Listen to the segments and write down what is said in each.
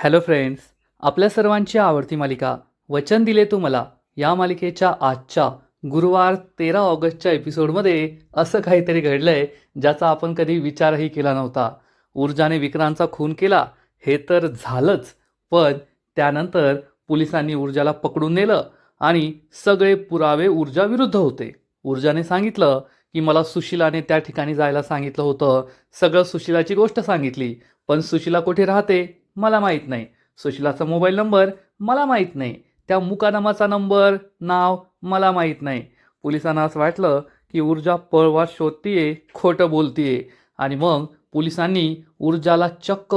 Hello friends, आपल्या सर्वांची आवडती मालिका वचन दिले तू मला या मालिकेच्या आजच्या गुरुवार 13 ऑगस्टच्या एपिसोडमध्ये असं काहीतरी घडलंय ज्याचा आपण कधी विचारही केला नव्हता. ऊर्जाने विक्रांतचा खून केला हे तर झालंच, पण त्यानंतर पोलिसांनी ऊर्जाला पकडून नेलं आणि सगळे पुरावे ऊर्जा विरुद्ध होते. ऊर्जाने सांगितलं की मला सुशिलाने त्या ठिकाणी जायला सांगितलं होतं. सगळं सुशिलाची गोष्ट सांगितली, पण सुशिला कुठे राहते मला माहीत नाही. सुशिलाचा मोबाईल नंबर मला माहीत नाही. त्या मुकादमाचा नंबर, नाव मला माहीत नाही. पोलिसांना असं वाटलं की ऊर्जा पळवाट शोधतीये, खोटं बोलतीये आणि मग पोलिसांनी ऊर्जाला चक्क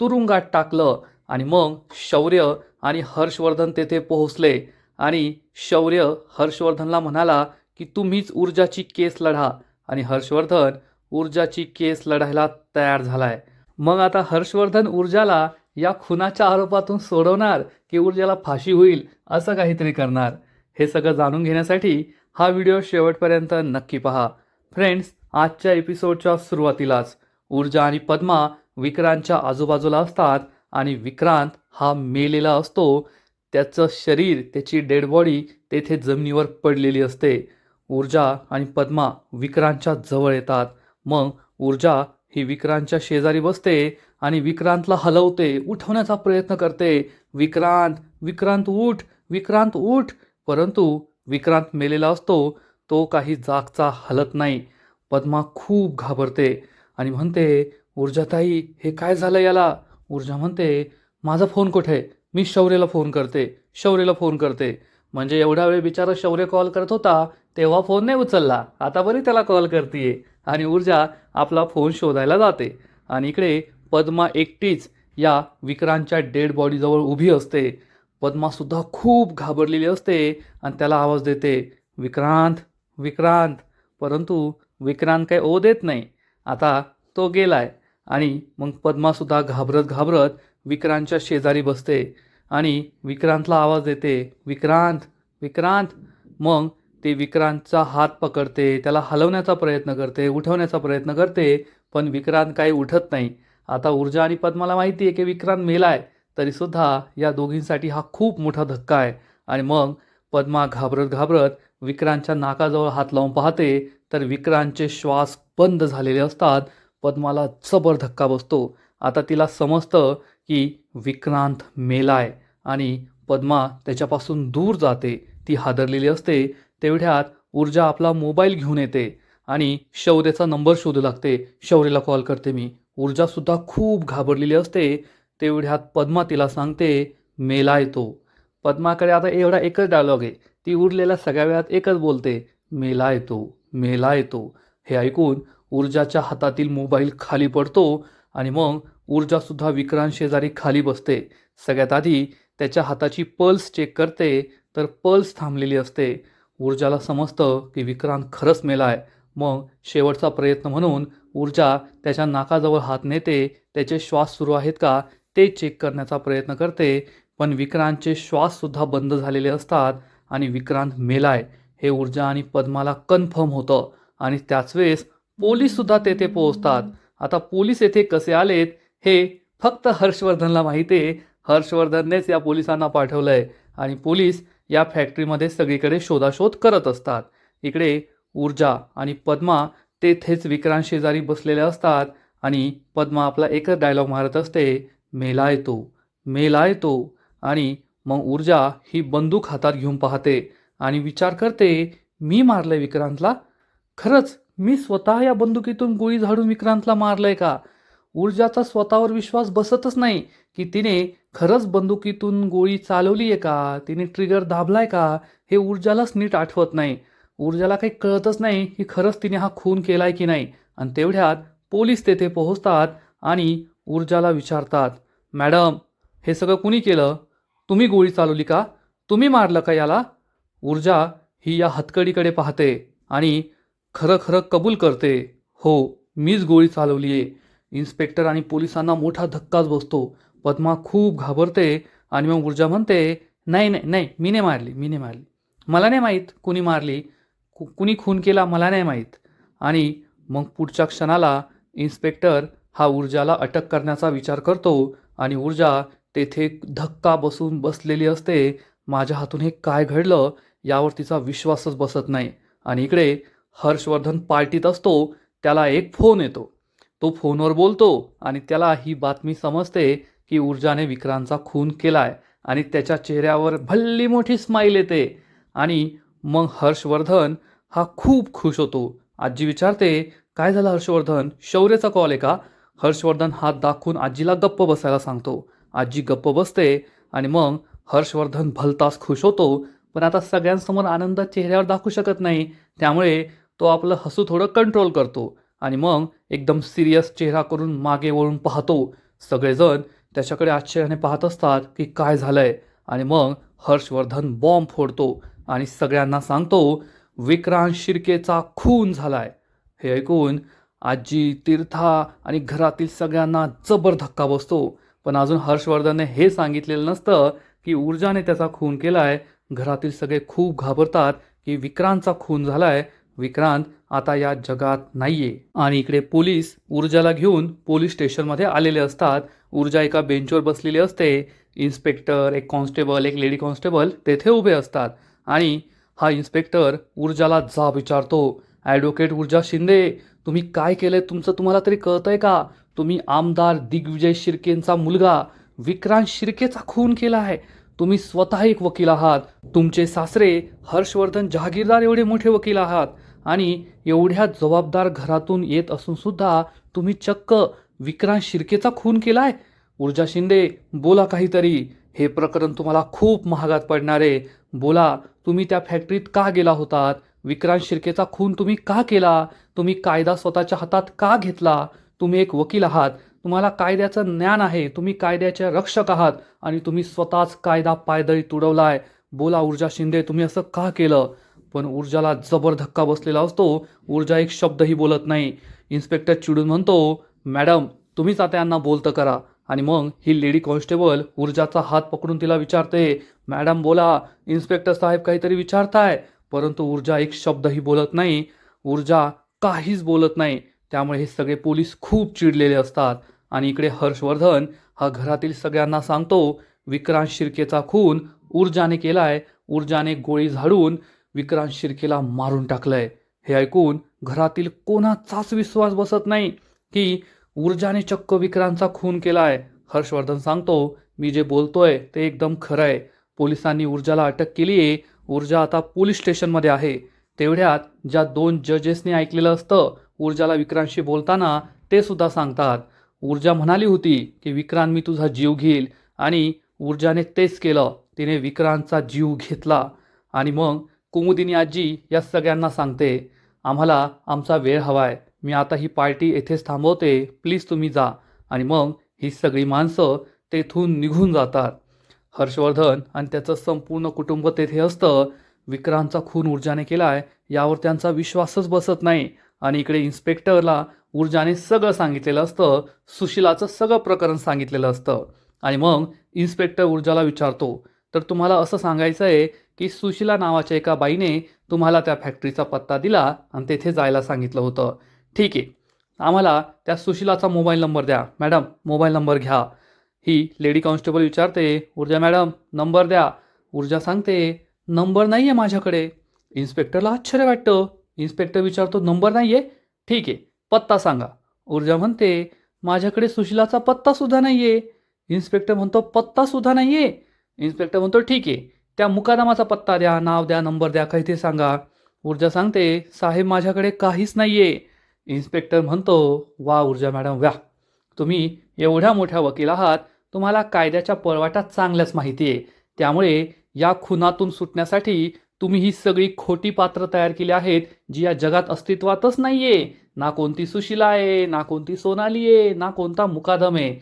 तुरुंगात टाकलं आणि मग शौर्य आणि हर्षवर्धन तेथे पोहोचले आणि शौर्य हर्षवर्धनला म्हणाला की तुम्हीच ऊर्जाची केस लढा आणि हर्षवर्धन ऊर्जाची केस लढायला तयार झालाय. मग आता हर्षवर्धन ऊर्जाला या खुनाच्या आरोपातून सोडवणार की ऊर्जाला फाशी होईल असं काहीतरी करणार, हे सगळं जाणून घेण्यासाठी हा व्हिडिओ शेवटपर्यंत नक्की पहा. फ्रेंड्स, आजच्या एपिसोडच्या सुरुवातीलाच ऊर्जा आणि पद्मा विक्रांतच्या आजूबाजूला असतात आणि विक्रांत हा मेलेला असतो. त्याचं शरीर, त्याची डेड बॉडी तेथे जमिनीवर पडलेली असते. ऊर्जा आणि पद्मा विक्रांतच्या जवळ येतात. मग ऊर्जा ही विक्रांतच्या शेजारी बसते आणि विक्रांतला हलवते, उठवण्याचा प्रयत्न करते. विक्रांत, विक्रांत उठ, विक्रांत उठ. परंतु विक्रांत मेलेला असतो, तो काही जागचा हलत नाही. पद्मा खूप घाबरते आणि म्हणते, ऊर्जाताई हे काय झालं याला? ऊर्जा म्हणते, माझा फोन कुठे? मी शौर्यला फोन करते, शौर्यला फोन करते. म्हणजे एवढा वेळ बिचारा शौर्य कॉल करत होता तेव्हा फोन नाही उचलला, आता बरी त्याला कॉल करतीये. आणि ऊर्जा आपला फोन शोधायला जाते आणि इकडे पद्मा एकटीच या विक्रांतच्या डेड बॉडीजवळ उभी असते. पद्मासुद्धा खूप घाबरलेली असते आणि त्याला आवाज देते, विक्रांत, विक्रांत. परंतु विक्रांत काही ओ देत नाही. आता तो गेलाय आणि मग पद्मासुद्धा घाबरत घाबरत विक्रांतच्या शेजारी बसते आणि विक्रांतला आवाज देते, विक्रांत, विक्रांत. मग ते विक्रांतचा हात पकडते, त्याला हलवण्याचा प्रयत्न करते, उठवण्याचा प्रयत्न करते, पण विक्रांत काही उठत नाही. आता ऊर्जा आणि पद्माला माहिती आहे की विक्रांत मेलाय, तरीसुद्धा या दोघींसाठी हा खूप मोठा धक्का आहे. आणि मग पद्मा घाबरत घाबरत विक्रांतच्या नाकाजवळ हात लावून पाहते, तर विक्रांतचे श्वास बंद झालेले असतात. पद्माला जबर धक्का बसतो. आता तिला समजतं की विक्रांत मेलाय आणि पद्मा त्याच्यापासून दूर जाते. ती हादरलेली असते. तेवढ्यात ऊर्जा आपला मोबाईल घेऊन येते आणि शौर्याचा नंबर शोधू लागते. शौर्यला कॉल करते मी. ऊर्जासुद्धा खूप घाबरलेली असते. तेवढ्यात पद्मा तिला सांगते, मेलाय तो. पद्माकडे आता एवढा एकच डायलॉग आहे. ती उरलेल्या सगळ्या वेळात एकच बोलते, मेलाय तो, मेलाय तो. हे ऐकून ऊर्जाच्या हातातील मोबाईल खाली पडतो आणि मग ऊर्जासुद्धा विक्रांत शेजारी खाली बसते. सगळ्यात आधी त्याच्या हाताची पल्स चेक करते, तर पल्स थांबलेली असते. ऊर्जाला समजतं की विक्रांत खरंच मेलाय. मग शेवटचा प्रयत्न म्हणून ऊर्जा त्याच्या नाकाजवळ हात नेते. त्याचे श्वास सुरू आहेत का ते चेक करण्याचा प्रयत्न करते, पण विक्रांतचे श्वाससुद्धा बंद झालेले असतात आणि विक्रांत मेलाय हे ऊर्जा आणि पद्माला कन्फर्म होतं. आणि त्याच वेळेस पोलीससुद्धा तेथे पोहोचतात. आता पोलीस येथे कसे आलेत हे फक्त हर्षवर्धनला माहिती आहे. हर्षवर्धननेच या पोलिसांना पाठवलंय आणि पोलीस या फॅक्टरीमध्ये सगळीकडे शोधाशोध करत असतात. इकडे ऊर्जा आणि पद्मा तेथेच विक्रांत शेजारी बसलेल्या असतात आणि पद्मा आपला एकच डायलॉग मारत असते, मेलाय तो, मेलाय तो. आणि मग ऊर्जा ही बंदूक हातात घेऊन पाहते आणि विचार करते, मी मारलंय विक्रांतला? खरंच मी स्वतः या बंदुकीतून गोळी झाडून विक्रांतला मारलंय का? ऊर्जाचा स्वतःवर विश्वास बसतच नाही की तिने खरंच बंदुकीतून गोळी चालवली आहे का, तिने ट्रिगर दाबलाय का, हे ऊर्जालाच नीट आठवत नाही. ऊर्जाला काही कळतच नाही की खरंच तिने हा खून केलाय की नाही. आणि तेवढ्यात पोलीस तेथे पोहोचतात आणि ऊर्जाला विचारतात, मॅडम हे सगळं कुणी केलं? तुम्ही गोळी चालवली का? तुम्ही मारलं का याला? ऊर्जा ही या हतकडीकडे पाहते आणि खरं खरं कबूल करते, हो मीच गोळी चालवली आहे. इन्स्पेक्टर आणि पोलिसांना मोठा धक्काच बसतो. पद्मा खूप घाबरते आणि मग ऊर्जा म्हणते, नाही नाही नाही, मी नाही मारली, मी नाही मारली. मला नाही माहीत कुणी मारली, कुणी खून केला मला नाही माहीत. आणि मग पुढच्या क्षणाला इन्स्पेक्टर हा ऊर्जाला अटक करण्याचा विचार करतो आणि ऊर्जा तेथे धक्का बसून बसलेली असते. माझ्या हातून हे काय घडलं यावर तिचा विश्वासच बसत नाही. आणि इकडे हर्षवर्धन पार्टीत असतो. त्याला एक फोन येतो. तो फोनवर बोलतो आणि त्याला ही बातमी समजते की ऊर्जाने विक्रांतचा खून केलाय आणि त्याच्या चेहऱ्यावर भल्ली मोठी स्माईल येते. आणि मग हर्षवर्धन हा खूप खुश होतो. आजी विचारते, काय झालं हर्षवर्धन, शौर्यचा कॉल आहे का? हर्षवर्धन हात दाखवून आजीला गप्प बसायला सांगतो. आजी गप्प बसते आणि मग हर्षवर्धन भलताच खुश होतो. पण आता सगळ्यांसमोर आनंद चेहऱ्यावर दाखवू शकत नाही. त्यामुळे तो आपलं हसू थोडं कंट्रोल करतो आणि मग एकदम सिरियस चेहरा करून मागे वळून पाहतो. सगळेजण त्याच्याकडे आश्चर्याने पाहत असतात की काय झालंय. आणि मग हर्षवर्धन बॉम्ब फोडतो आणि सगळ्यांना सांगतो, विक्रांत शिर्केचा खून झालाय. हे ऐकून आजी, तीर्था आणि घरातील सगळ्यांना जबर धक्का बसतो. पण अजून हर्षवर्धनने हे सांगितलेलं नसतं की ऊर्जाने त्याचा खून केलाय. घरातील सगळे खूप घाबरतात की विक्रांतचा खून झालाय. विक्रांत आता या जगात नाहीये. आणि इकडे पोलीस ऊर्जाला घेऊन पोलीस स्टेशनमध्ये आलेले असतात. ऊर्जा एका बेंचवर बसलेली असते. इन्स्पेक्टर, एक कॉन्स्टेबल, एक लेडी कॉन्स्टेबल तेथे उभे असतात. आणि हा इन्स्पेक्टर ऊर्जाला जाब विचारतो, ॲडव्होकेट ऊर्जा शिंदे, तुम्ही काय केलंय तुमचं तुम्हाला तरी कळतंय का? तुम्ही आमदार दिग्विजय शिर्केंचा मुलगा विक्रांत शिर्केचा खून केला आहे. तुम्ही स्वतः एक वकील आहात. तुमचे सासरे हर्षवर्धन जहागीरदार एवढे मोठे वकील आहात. आणि एवढ्या जबाबदार घरातून येत असून सुद्धा तुम्ही चक्क विक्रांत शिर्केचा खून केलाय. ऊर्जा शिंदे, बोला काहीतरी. हे प्रकरण तुम्हाला खूप महागात पडणार आहे. बोला, तुम्ही त्या फॅक्टरीत का गेला होतात? विक्रांत शिर्केचा खून तुम्ही का केला? तुम्ही कायदा स्वतःच्या हातात का घेतला? तुम्ही एक वकील आहात. तुम्हाला कायद्याचं ज्ञान आहे. तुम्ही कायद्याचे रक्षक आहात आणि तुम्ही स्वतःच कायदा पायदळी तुडवलाय. बोला ऊर्जा शिंदे, तुम्ही असं का केलं? पण ऊर्जाला जबर धक्का बसलेला असतो. ऊर्जा एक शब्दही बोलत नाही. इन्स्पेक्टर चिडून म्हणतो, मॅडम तुम्हीच आता यांना बोलतं करा. आणि मग ही लेडी कॉन्स्टेबल ऊर्जाचा हात पकडून तिला विचारते, मॅडम बोला, इन्स्पेक्टर साहेब काहीतरी विचारताय. परंतु ऊर्जा एक शब्दही बोलत नाही. ऊर्जा काहीच बोलत नाही. त्यामुळे हे सगळे पोलीस खूप चिडलेले असतात. आणि इकडे हर्षवर्धन हा घरातील सगळ्यांना सांगतो, विक्रांत शिर्केचा खून ऊर्जाने केलाय. ऊर्जाने गोळी झाडून विक्रांत शिर्केला मारून टाकलंय. हे ऐकून घरातील कोणाचाच विश्वास बसत नाही की ऊर्जाने चक्क विक्रांतचा खून केलाय. हर्षवर्धन सांगतो, मी जे बोलतोय ते एकदम खरं आहे. पोलिसांनी ऊर्जाला अटक केली आहे. ऊर्जा आता पोलीस स्टेशनमध्ये आहे. तेवढ्यात ज्या 2 जजेसनी ऐकलेलं असतं ऊर्जाला विक्रांतशी बोलताना, ते सुद्धा सांगतात, ऊर्जा म्हणाली होती की विक्रांत मी तुझा जीव घेईल. आणि ऊर्जाने तेच केलं. तिने विक्रांतचा जीव घेतला. आणि मग कुमुदिनी आजी या सगळ्यांना सांगते, आम्हाला आमचा वेळ हवाय. मी आता ही पार्टी येथेच थांबवते. प्लीज तुम्ही जा. आणि मग ही सगळी माणसं तेथून निघून जातात. हर्षवर्धन आणि त्याचं संपूर्ण कुटुंब तेथे असतं. विक्रांतचा खून ऊर्जाने केलाय यावर त्यांचा विश्वासच बसत नाही. आणि इकडे इन्स्पेक्टरला ऊर्जाने सगळं सांगितलेलं असतं. सुशिलाचं सगळं प्रकरण सांगितलेलं असतं. आणि मग इन्स्पेक्टर ऊर्जाला विचारतो, तर तुम्हाला असं सांगायचं आहे की सुशिला नावाच्या एका बाईने तुम्हाला त्या फॅक्टरीचा पत्ता दिला आणि तेथे जायला सांगितलं होतं. ठीक आहे, आम्हाला त्या सुशिलाचा मोबाईल नंबर द्या. मॅडम मोबाईल नंबर घ्या. ही लेडी कॉन्स्टेबल विचारते, ऊर्जा मॅडम नंबर द्या. ऊर्जा सांगते, नंबर नाही आहे माझ्याकडे. इन्स्पेक्टरला आश्चर्य वाटतं. इन्स्पेक्टर विचारतो, नंबर नाही आहे? ठीक आहे, पत्ता सांगा. ऊर्जा म्हणते, माझ्याकडे सुशिलाचा पत्तासुद्धा नाही आहे. इन्स्पेक्टर म्हणतो, पत्तासुद्धा नाही आहे? इन्स्पेक्टर म्हणतो, ठीक आहे, त्या मुकादमाचा पत्ता द्या, नाव द्या, नंबर द्या, काही ते सांगा. ऊर्जा सांगते, साहेब माझ्याकडे काहीच नाही आहे. इन्स्पेक्टर म्हणतो, वा ऊर्जा मॅडम व्या, तुम्ही एवढ्या मोठ्या वकील आहात. तुम्हाला कायद्याच्या पळवाटात चांगल्याच माहिती आहे. त्यामुळे या खुनातून सुटण्यासाठी तुम्ही ही सगळी खोटी पात्र तयार केली आहेत जी या जगात अस्तित्वातच नाहीये. ना कोणती सुशिला आहे, ना कोणती सोनाली आहे, ना कोणता मुकादम आहे.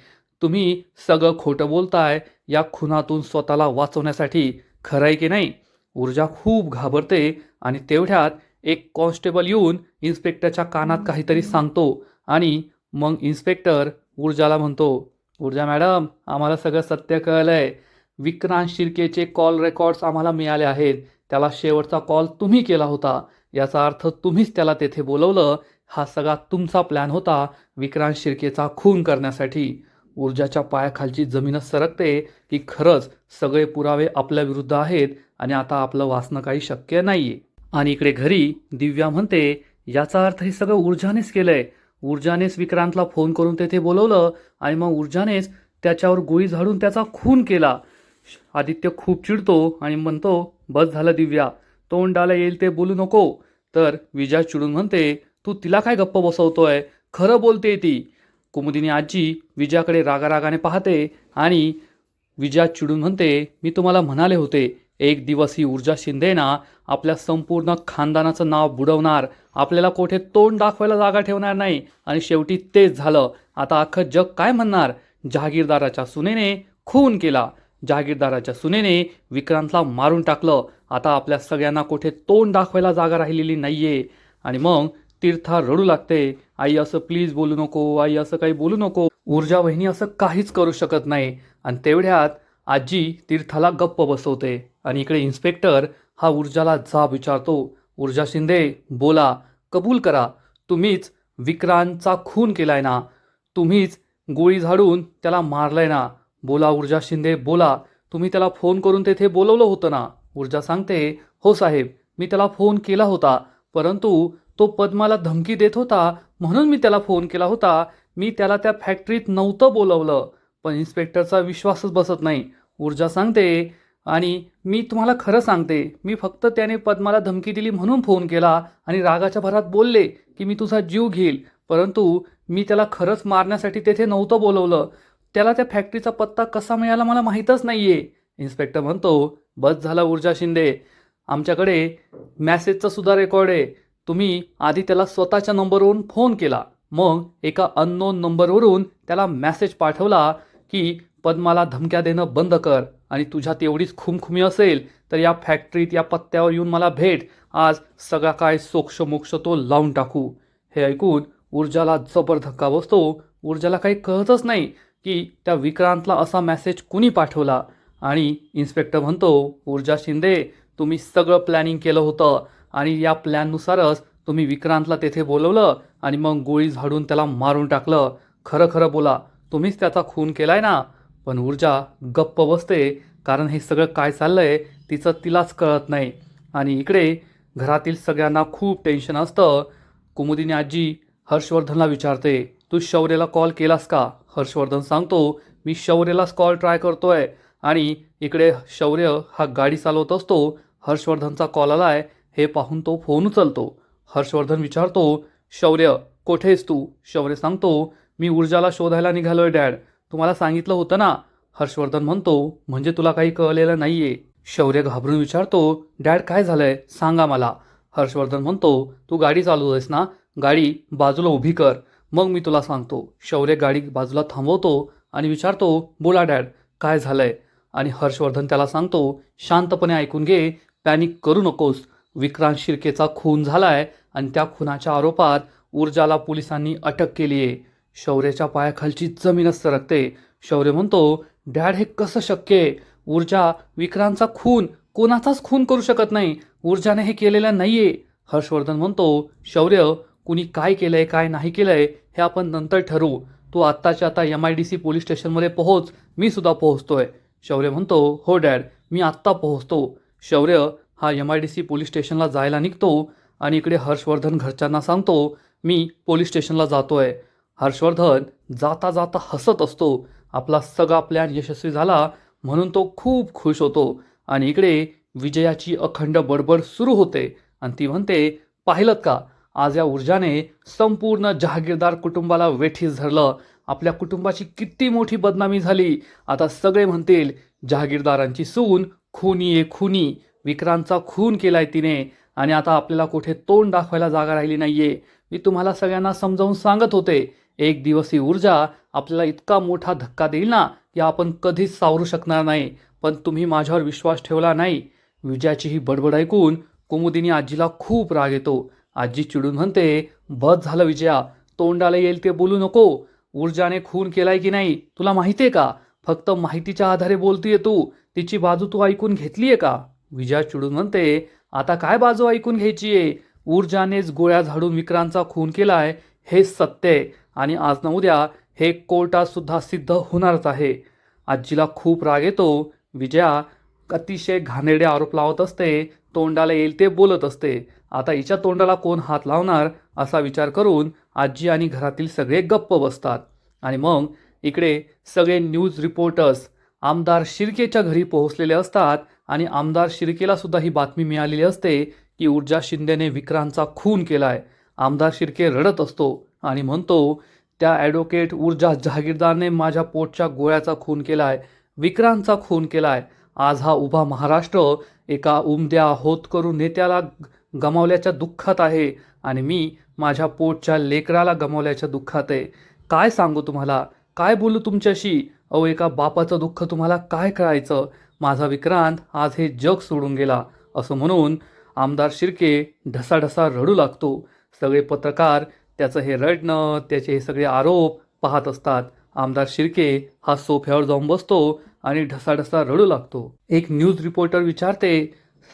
तुम्ही सगळं खोटं बोलताय या खुनातून स्वतःला वाचवण्यासाठी. खरं आहे की नाही? ऊर्जा खूप घाबरते. आणि तेवढ्यात एक कॉन्स्टेबल येऊन इन्स्पेक्टरच्या कानात काहीतरी सांगतो. आणि मग इन्स्पेक्टर ऊर्जाला म्हणतो, ऊर्जा मॅडम आम्हाला सगळं सत्य कळलंय. विक्रांत शिर्केचे कॉल रेकॉर्ड्स आम्हाला मिळाले आहेत. त्याला शेवटचा कॉल तुम्ही केला होता. याचा अर्थ तुम्हीच त्याला तेथे बोलवलं. हा सगळा तुमचा प्लॅन होता विक्रांत शिर्केचा खून करण्यासाठी. ऊर्जाच्या पायाखालची जमीनच सरकते की खरंच सगळे पुरावे आपल्या विरुद्ध आहेत आणि आता आपलं वाचणं काही शक्य नाहीये. आणि इकडे घरी दिव्या म्हणते, याचा अर्थ हे सगळं ऊर्जानेच केलंय. ऊर्जानेच विक्रांतला फोन करून तेथे बोलवलं आणि मग ऊर्जानेच त्याच्यावर गोळी झाडून त्याचा खून केला. आदित्य खूप चिडतो आणि म्हणतो, बस झालं दिव्या, तोंडाला येईल ते बोलू नको. तर विजया चिडून म्हणते, तू तिला काय गप्प बसवतोय, खरं बोलते ती. कुमुदिनी आजी विजयाकडे रागारागाने पाहते आणि विजया चिडून म्हणते, मी तुम्हाला म्हणाले होते, एक दिवस ही ऊर्जा शिंदे ना आपल्या संपूर्ण खानदानाचं नाव बुडवणार, आपल्याला कोठे तोंड दाखवायला जागा ठेवणार नाही. आणि शेवटी तेच झालं. आता अख्खं जग काय म्हणणार, जहागीरदाराच्या सुनेने खून केला, जहागीरदाराच्या सुनेने विक्रांतला मारून टाकलं. आता आपल्या सगळ्यांना कोठे तोंड दाखवायला जागा राहिलेली नाहीये. आणि मग तीर्था रडू लागते, आई असं प्लीज बोलू नको, आई असं काही बोलू नको, ऊर्जा वहिनी असं काहीच करू शकत नाही. आणि तेवढ्यात आजी तीर्थाला गप्प बसवते आणि इकडे इन्स्पेक्टर हा ऊर्जाला जाब विचारतो, ऊर्जा शिंदे बोला, कबूल करा, तुम्हीच विक्रांतचा खून केलाय ना, तुम्हीच गोळी झाडून त्याला मारलंय ना, बोला ऊर्जा शिंदे बोला, तुम्ही त्याला फोन करून तेथे बोलवलं होतं ना. ऊर्जा सांगते, हो साहेब, मी त्याला फोन केला होता, परंतु तो पद्माला धमकी देत होता म्हणून मी त्याला फोन केला होता, मी त्याला त्या फॅक्टरीत नव्हतं बोलवलं. पण इन्स्पेक्टरचा विश्वासच बसत नाही. ऊर्जा सांगते, आणि मी तुम्हाला खरं सांगते, मी फक्त त्याने पद्माला धमकी दिली म्हणून फोन केला आणि रागाच्या भरात बोलले की मी तुझा जीव घेईल, परंतु मी त्याला खरंच मारण्यासाठी तेथे नव्हतं बोलवलं. त्याला त्या फॅक्टरीचा पत्ता कसा मिळाला मला माहीतच नाहीये. इन्स्पेक्टर म्हणतो, बस झाला ऊर्जा शिंदे, आमच्याकडे मॅसेजचा सुद्धा रेकॉर्ड आहे. तुम्ही आधी त्याला स्वतःच्या नंबरवरून फोन केला, मग एका अननोन नंबरवरून त्याला मेसेज पाठवला की पद्माला धमक्या देणं बंद कर, आणि तुझ्यात एवढीच खुमखुमी असेल तर या फॅक्टरीत या पत्त्यावर येऊन मला भेट, आज सगळा काय सोक्षमोक्ष तो लावून टाकू. हे ऐकून ऊर्जाला जबर धक्का बसतो. ऊर्जाला काही कळतच नाही की त्या विक्रांतला असा मेसेज कुणी पाठवला. आणि इन्स्पेक्टर म्हणतो, ऊर्जा शिंदे, तुम्ही सगळं प्लॅनिंग केलं होतं आणि या प्लॅननुसारच तुम्ही विक्रांतला तेथे बोलवलं आणि मग गोळी झाडून त्याला मारून टाकलं. खरं खरं बोला, तुम्हीच त्याचा खून केलाय ना. पण ऊर्जा गप्प बसते, कारण हे सगळं काय चाललंय तिचं तिलाच कळत नाही. आणि इकडे घरातील सगळ्यांना खूप टेन्शन असतं. कुमुदिनी आजी हर्षवर्धनला विचारते, तू शौर्यला कॉल केलास का. हर्षवर्धन सांगतो, मी शौर्यलाच कॉल ट्राय करतोय. आणि इकडे शौर्य हा गाडी चालवत असतो. हर्षवर्धनचा कॉल आलाय हे पाहून तो फोन उचलतो. हर्षवर्धन विचारतो, शौर्य कोठेस तू. शौर्य सांगतो, मी ऊर्जाला शोधायला निघालोय डॅड, तुम्हाला सांगितलं होतं ना. हर्षवर्धन म्हणतो, म्हणजे तुला काही कळलेलं नाहीये. शौर्य घाबरून विचारतो, डॅड काय झालंय सांगा मला. हर्षवर्धन म्हणतो, तू गाडी चालवतोयस ना, गाडी बाजूला उभी कर, मग मी तुला सांगतो. शौर्य गाडी बाजूला थांबवतो आणि विचारतो, बोला डॅड काय झालंय. आणि हर्षवर्धन त्याला सांगतो, शांतपणे ऐकून घे, पॅनिक करू नकोस. विक्रांत शिर्केचा खून झालाय आणि त्या खुनाच्या आरोपात ऊर्जाला पोलिसांनी अटक केली आहे. शौर्याच्या पायाखालची जमीनच सरकते. शौर्य म्हणतो, डॅड हे कसं शक्य आहे. ऊर्जा विक्रांतचा खून कोणाचाच खून करू शकत नाही, ऊर्जाने हे केलेलं नाहीये. हर्षवर्धन म्हणतो, शौर्य कुणी काय केलंय काय नाही केलंय हे आपण नंतर ठरवू, तू आत्ताच्या आता MIDC पोलीस स्टेशनमध्ये पोहोच, मी सुद्धा पोहोचतोय. शौर्य म्हणतो, हो डॅड मी आत्ता पोहोचतो. शौर्य हा MIDC पोलीस स्टेशनला जायला निघतो. आणि इकडे हर्षवर्धन घरच्यांना सांगतो, मी पोलीस स्टेशनला जातोय. हर्षवर्धन जाता जाता हसत असतो. आपला सगळा प्लॅन यशस्वी झाला म्हणून तो खूप खुश होतो. आणि इकडे विजयाची अखंड बडबड सुरू होते आणि ती म्हणते, पाहिलं का, आज या ऊर्जाने संपूर्ण जहागीरदार कुटुंबाला वेठीस धरलं. आपल्या कुटुंबाची किती मोठी बदनामी झाली. आता सगळे म्हणतील जहागीरदारांची सून खुनी आहे खुनी, विक्रांतचा खून केलाय तिने, आणि आता आपल्याला कुठे तोंड दाखवायला जागा राहिली नाहीये. मी तुम्हाला सगळ्यांना समजावून सांगत होते, एक दिवस ही ऊर्जा आपल्याला इतका मोठा धक्का देईल ना की आपण कधीच सावरू शकणार नाही, पण तुम्ही माझ्यावर विश्वास ठेवला नाही. विजयाची ही बडबड ऐकून कुमुदिनी आजीला खूप राग येतो. आजी चिडून म्हणते, बस झालं विजया, तोंडाला येईल ते बोलू नको. ऊर्जाने खून केलाय की नाही तुला माहितीये का, फक्त माहितीच्या आधारे बोलतीये तू, तिची बाजू तू ऐकून घेतलीये का. विजया चिडून म्हणते, आता काय बाजू ऐकून घ्यायचीये, ऊर्जानेच गोळ्या झाडून विक्रांतचा खून केलाय हेच सत्य आहे, आणि आज ना उद्या हे कोर्टात सुद्धा सिद्ध होणारच आहे. आजीला खूप राग येतो. विजया अतिशय घाणेरडे आरोप लावत असते, तोंडाला येईल ते बोलत असते. आता हिच्या तोंडाला कोण हात लावणार असा विचार करून आजी आणि घरातील सगळे गप्प बसतात. आणि मग इकडे सगळे न्यूज रिपोर्टर्स आमदार शिर्केच्या घरी पोहोचलेले असतात आणि आमदार शिर्केला सुद्धा ही बातमी मिळालेली असते की ऊर्जा शिंदेने विक्रांतचा खून केलाय. आमदार शिर्के रडत असतो आणि म्हणतो, त्या ॲडव्होकेट ऊर्जा जहागीरदारने माझ्या पोटच्या गोळ्याचा खून केलाय, विक्रांतचा खून केलाय. आज हा उभा महाराष्ट्र एका उमद्या होतकरू नेत्याला गमावल्याच्या दुःखात आहे आणि मी माझ्या पोटच्या लेकराला गमावल्याच्या दुःखात आहे. काय सांगू तुम्हाला, काय बोलू तुमच्याशी? अहो, एका बापाचं दुःख तुम्हाला काय कळायचं? माझा विक्रांत आज हे जग सोडून गेला असं म्हणून आमदार शिर्के ढसाढसा रडू लागतो. सगळे पत्रकार त्याचं हे रडणं, त्याचे हे सगळे आरोप पाहत असतात. आमदार शिर्के हा सोफ्यावर जाऊन बसतो आणि ढसाढसा रडू लागतो. एक न्यूज रिपोर्टर विचारते,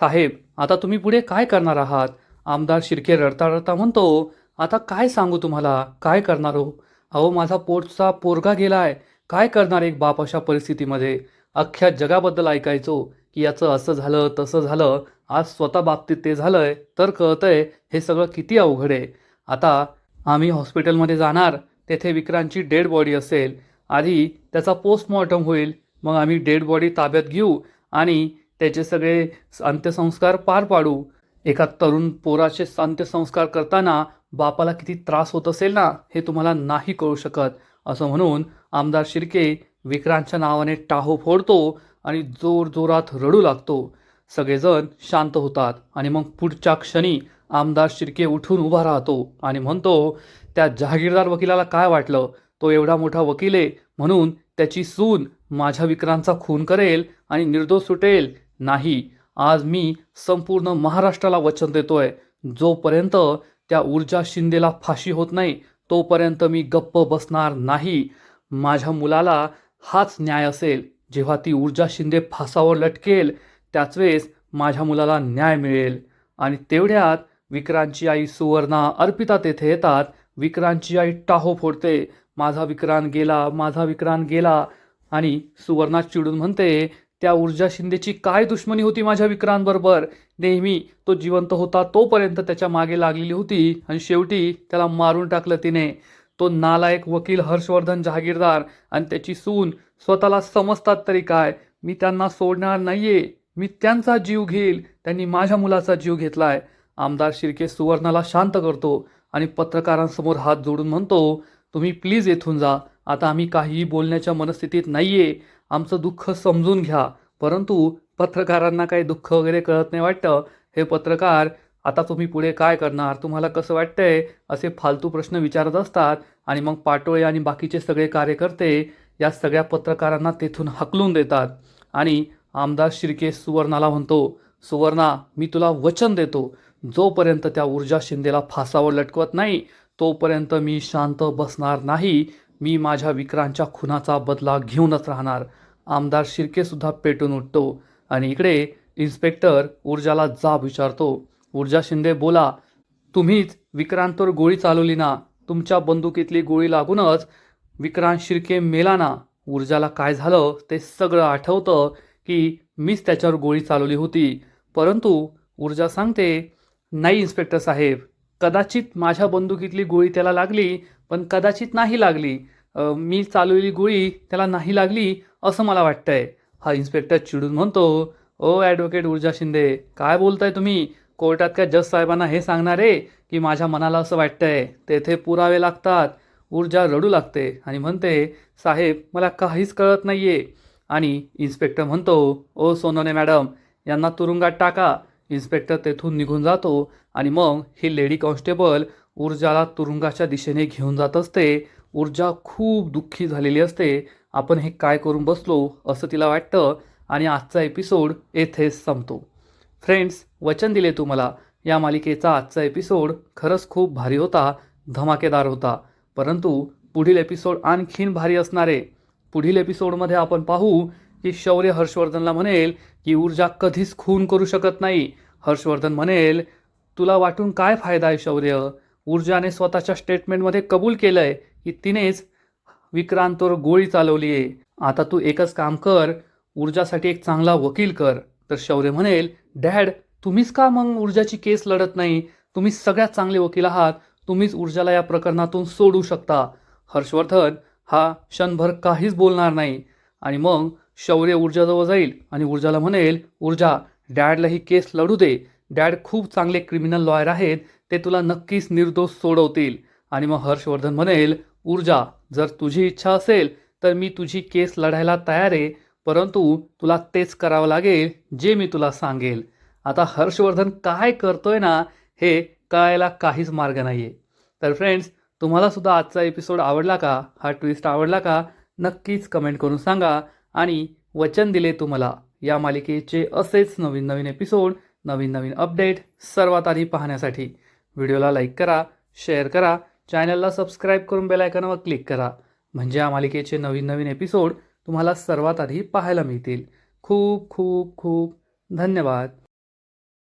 साहेब आता तुम्ही पुढे काय करणार आहात? आमदार शिर्के रडता रडता म्हणतो, आता काय सांगू तुम्हाला, काय करणार हो? अहो, माझा पोटचा पोरगा गेलाय. काय करणार एक बाप अशा परिस्थितीमध्ये? अख्ख्या जगाबद्दल ऐकायचो की याचं असं झालं तसं झालं, आज स्वतः बाबतीत ते झालंय तर कळतंय हे सगळं किती अवघड आहे. आता आम्ही हॉस्पिटलमध्ये जाणार, तेथे विक्रांतची डेड बॉडी असेल. आधी त्याचा पोस्टमॉर्टम होईल, मग आम्ही डेड बॉडी ताब्यात घेऊ आणि त्याचे सगळे अंत्यसंस्कार पार पाडू. एका तरुण पोराचे अंत्यसंस्कार करताना बापाला किती त्रास होत असेल ना, हे तुम्हाला नाही कळू शकत असं म्हणून आमदार शिर्के विक्रांतच्या नावाने टाहो फोडतो आणि जोरजोरात रडू लागतो. सगळेजण शांत होतात आणि मग पुढच्या क्षणी आमदार शिर्के उठून उभा राहतो आणि म्हणतो, त्या जहागीरदार वकिलाला काय वाटलं? तो एवढा मोठा वकील आहे म्हणून त्याची सून माझ्या विक्रांतचा खून करेल आणि निर्दोष सुटेल? नाही. आज मी संपूर्ण महाराष्ट्राला वचन देतोय, जोपर्यंत त्या ऊर्जा शिंदेला फाशी होत नाही तोपर्यंत मी गप्प बसणार नाही. माझ्या मुलाला हाच न्याय असेल. जेव्हा ती ऊर्जा शिंदे फासावर लटकेल त्याच वेळेस माझ्या मुलाला न्याय मिळेल. आणि तेवढ्यात विक्रांतची आई सुवर्णा, अर्पिता तेथे येतात. विक्रांतची आई टाहो फोडते, माझा विक्रांत गेला, माझा विक्रांत गेला. आणि सुवर्णा चिडून म्हणते, त्या ऊर्जा शिंदेची काय दुश्मनी होती माझ्या विक्रांतबरोबर? नेहमी तो जिवंत होता तोपर्यंत त्याच्या मागे लागलेली होती आणि शेवटी त्याला मारून टाकलं तिने. तो नालायक वकील हर्षवर्धन जहागीरदार आणि त्याची सून स्वतःला समजतात तरी काय? मी त्यांना सोडणार नाहीये. मी त्यांचा जीव घेईल. त्यांनी माझ्या मुलाचा जीव घेतलाय. आमदार शिर्के सुवर्णाला शांत करतो आणि पत्रकारांसमोर हात जोडून म्हणतो, तुम्ही प्लीज येथून जा. आता आम्ही काहीही बोलण्याच्या मनस्थितीत नाहीये. आमचं दुःख समजून घ्या. परंतु पत्रकारांना काही दुःख वगैरे कळत नाही वाटतं. हे पत्रकार, आता तुम्ही पुढे काय करणार? तुम्हाला कसं वाटतंय? असे फालतू प्रश्न विचारत असतात. आणि मग पाटोळे आणि बाकीचे सगळे कार्यकर्ते या सगळ्या पत्रकारांना तेथून हाकलून देतात. आणि आमदार शिर्के सुवर्णाला म्हणतो, सुवर्णा मी तुला वचन देतो, जोपर्यंत त्या ऊर्जा शिंदेला फासावर लटकवत नाही तोपर्यंत मी शांत बसणार नाही. मी माझ्या विक्रांतच्या खुनाचा बदला घेऊनच राहणार. आमदार शिर्के सुद्धा पेटून उठतो आणि इकडे इन्स्पेक्टर ऊर्जाला जाब विचारतो, ऊर्जा शिंदे बोला, तुम्हीच विक्रांतवर गोळी चालवली ना? तुमच्या बंदुकीतली गोळी लागूनच विक्रांत शिर्के मेला ना? ऊर्जाला काय झालं ते सगळं आठवतं की मीच त्याच्यावर गोळी चालवली होती. परंतु ऊर्जा सांगते, नाही इन्स्पेक्टर साहेब, कदाचित माझ्या बंदुकीतली गोळी त्याला लागली, पण कदाचित नाही लागली. मी चालवलेली गोळी त्याला नाही लागली असं मला वाटतंय. हा इन्स्पेक्टर चिडून म्हणतो, ओ ॲडव्होकेट ऊर्जा शिंदे, काय बोलताय तुम्ही? कोर्टात काय जज साहेबांना हे सांगणार आहे की माझ्या मनाला असं वाटतंय? तेथे पुरावे लागतात. ऊर्जा रडू लागते आणि म्हणते, साहेब मला काहीच कळत नाहीये. आणि इन्स्पेक्टर म्हणतो, ओ सोनोने मॅडम, यांना तुरुंगात टाका. इन्स्पेक्टर तेथून निघून जातो आणि मग ही लेडी कॉन्स्टेबल ऊर्जाला तुरुंगाच्या दिशेने घेऊन जात असते. ऊर्जा खूप दुःखी झालेली असते. आपण हे काय करून बसलो असं तिला वाटतं आणि आजचा एपिसोड येथेच संपतो. फ्रेंड्स, वचन दिले तुम्हाला, या मालिकेचा आजचा एपिसोड खरंच खूप भारी होता, धमाकेदार होता. परंतु पुढील एपिसोड आणखीन भारी असणार आहे. पुढील एपिसोडमध्ये आपण पाहू की शौर्य हर्षवर्धनला म्हणेल की ऊर्जा कधीच खून करू शकत नाही. हर्षवर्धन म्हणेल, तुला वाटून काय फायदा आहे शौर्य? ऊर्जाने स्वतःच्या स्टेटमेंटमध्ये कबूल केलंय की तिनेच विक्रांतवर गोळी चालवली आहे. आता तू एकच काम कर, ऊर्जासाठी एक चांगला वकील कर. तर शौर्य म्हणेल, डॅड तुम्हीच का मग ऊर्जाची केस लढत नाही? तुम्ही सगळ्यात चांगले वकील आहात, तुम्हीच ऊर्जाला या प्रकरणातून सोडू शकता. हर्षवर्धन हा क्षणभर काहीच बोलणार नाही आणि मग शौर्य ऊर्जाजवळ जाईल आणि ऊर्जाला म्हणेल, ऊर्जा डॅडला ही केस लढू दे. डॅड खूप चांगले क्रिमिनल लॉयर आहेत, ते तुला नक्कीच निर्दोष सोडवतील. आणि मग हर्षवर्धन म्हणेल, ऊर्जा जर तुझी इच्छा असेल तर मी तुझी केस लढायला तयार आहे, परंतु तुला तेच करावं लागेल जे मी तुला सांगेल. आता हर्षवर्धन काय करतोय ना, हे कळायला काहीच मार्ग नाही आहे. तर फ्रेंड्स, तुम्हाला सुद्धा आजचा एपिसोड आवडला का? हा ट्विस्ट आवडला का? नक्कीच कमेंट करून सांगा. आणि वचन दिले तुम्हाला या मालिकेचे असेच नवीन नवीन एपिसोड, नवीन नवीन अपडेट सर्वात आधी पाहण्यासाठी व्हिडिओला लाईक करा, शेअर करा, चॅनलला सबस्क्राईब करून बेल आयकॉनवर क्लिक करा. म्हणजे या मालिकेचे नवीन नवीन एपिसोड तुम्हाला सर्वात आधी पाहायला मिळतील. खूप खूप खूप धन्यवाद.